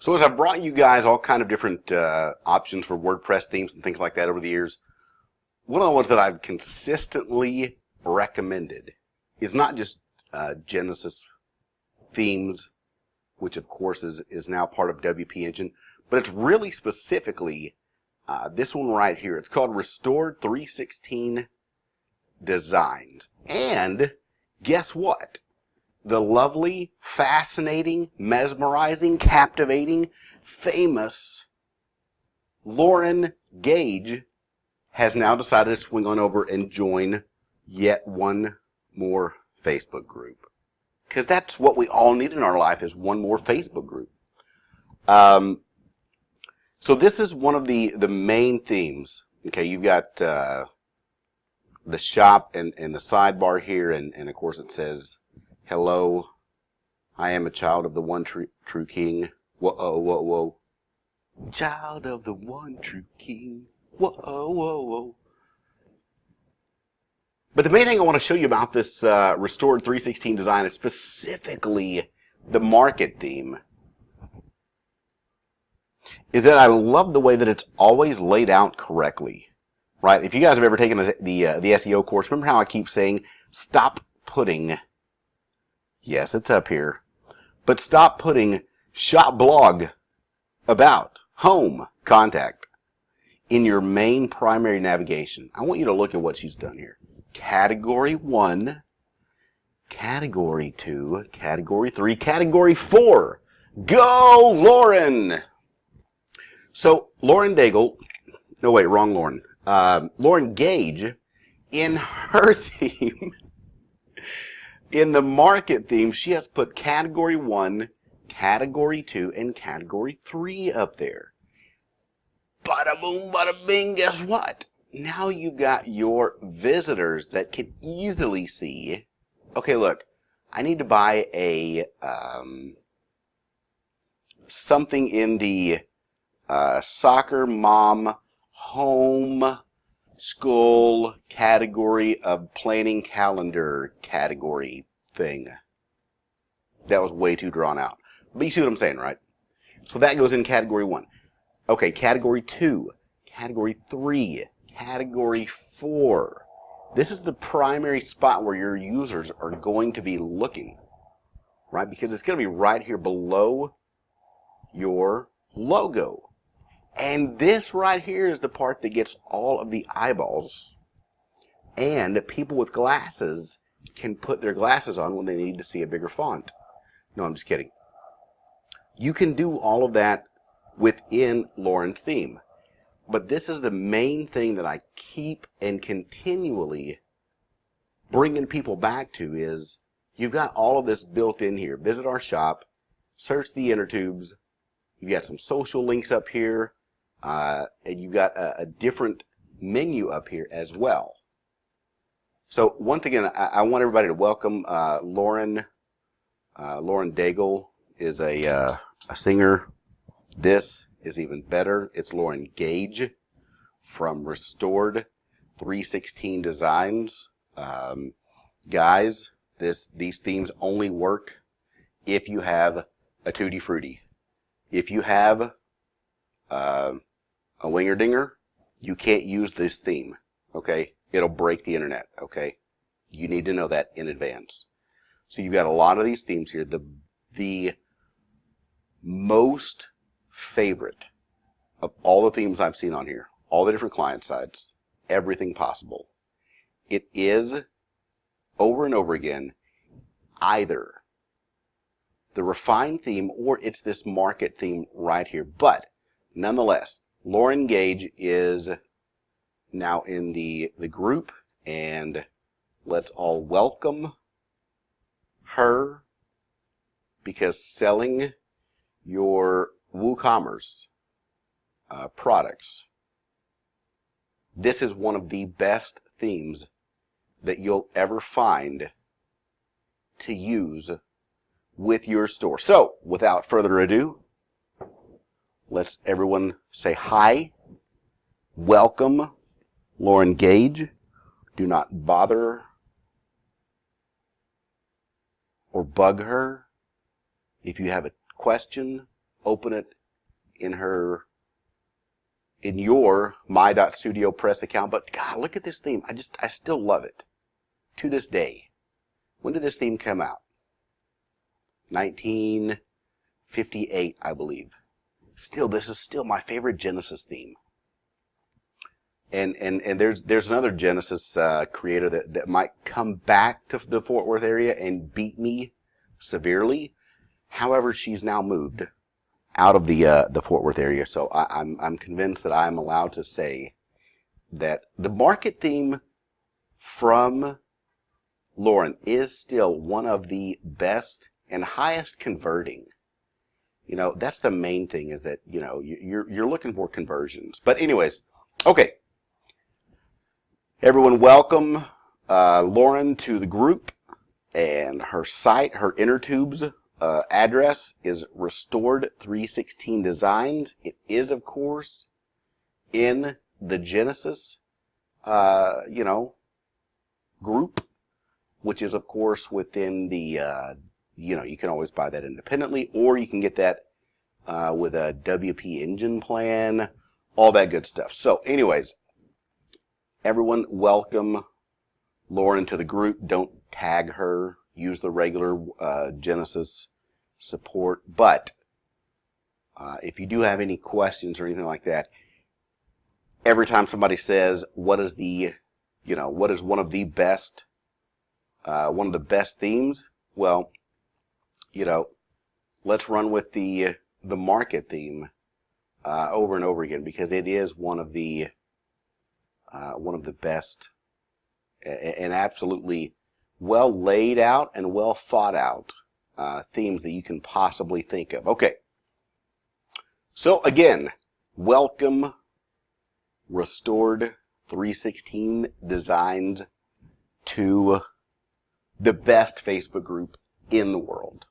So as I've brought you guys all kind of different options for WordPress themes and things like that over the years, one of the ones that I've consistently recommended is not just Genesis Themes, which of course is now part of WP Engine, but it's really specifically this one right here. It's called Restored 316 Designs. And guess what? The lovely, fascinating, mesmerizing, captivating, famous Lauren Gage has now decided to swing on over and join yet one more Facebook group. Because that's what we all need in our life, is one more Facebook group. So this is one of the main themes. Okay, you've got the shop and the sidebar here, and of course it says, hello, I am a child of the one true king. Whoa, whoa, whoa. Child of the one true king. Whoa, whoa, whoa. But the main thing I want to show you about this Restored 316 design is specifically the market theme, is that I love the way that it's always laid out correctly. Right? If you guys have ever taken the SEO course, remember how I keep saying, stop putting, yes, it's up here, but stop putting shop blog, about, home, contact in your main primary navigation. I want you to look at what she's done here. Category 1, Category 2, Category 3, Category 4. Go, Lauren! So, Lauren Daigle, no wait, wrong Lauren. Lauren Gage, in her theme, in the market theme, she has put Category 1, Category 2, and Category 3 up there. Bada boom, bada bing, guess what? Now you've got your visitors that can easily see, okay, look, I need to buy a, something in the soccer mom home school category of planning calendar category thing. That was way too drawn out. But you see what I'm saying, right? So that goes in Category 1. Okay, Category 2, Category 3, Category 4. This is the primary spot where your users are going to be looking, right? Because it's going to be right here below your logo. And this right here is the part that gets all of the eyeballs. And people with glasses can put their glasses on when they need to see a bigger font. No, I'm just kidding. You can do all of that within Lauren's theme. But this is the main thing that I keep and continually bringing people back to is you've got all of this built in here. Visit our shop, search the inner tubes. You've got some social links up here. And you've got a different menu up here as well. So once again, I want everybody to welcome Lauren. Lauren Daigle is a singer. This is even better. It's Lauren Gage from Restored 316 Designs. Guys, these themes only work if you have a Tutti Frutti. If you have a Winger Dinger, you can't use this theme, okay? It'll break the internet, okay? You need to know that in advance. So you've got a lot of these themes here. The most favorite of all the themes I've seen on here, all the different client sites, everything possible, it is, over and over again, either the refined theme or it's this market theme right here. But nonetheless, Lauren Gage is now in the group, and let's all welcome her, because selling your WooCommerce products, this is one of the best themes that you'll ever find to use with your store. So, without further ado, let's everyone say hi. Welcome, Lauren Gage. Do not bother or bug her if you have a question open it in your My.Studio Press account. But God, look at this theme. I still love it to this day. When did this theme come out? 1958, I believe. Still, this is still my favorite Genesis theme. And there's another Genesis creator that might come back to the Fort Worth area and beat me severely. However, she's now moved out of the Fort Worth area, so I'm convinced that I'm allowed to say that the market theme from Lauren is still one of the best and highest converting. You know, that's the main thing, is that, you know, you're looking for conversions. But anyways, okay. Everyone, welcome Lauren to the group, and her site, her inner tubes address is Restored316 Designs. It is, of course, in the Genesis, group, which is, of course, within the, you can always buy that independently, or you can get that with a WP Engine plan, all that good stuff. So, anyways, everyone, welcome Lauren to the group. Don't tag her. Use the regular Genesis support. But if you do have any questions or anything like that, every time somebody says, what is one of the best themes? Well, let's run with the market theme over and over again, because it is one of the best and absolutely well laid out and well thought out themes that you can possibly think of. Okay. So again, welcome Restored316 Designs to the best Facebook group in the world.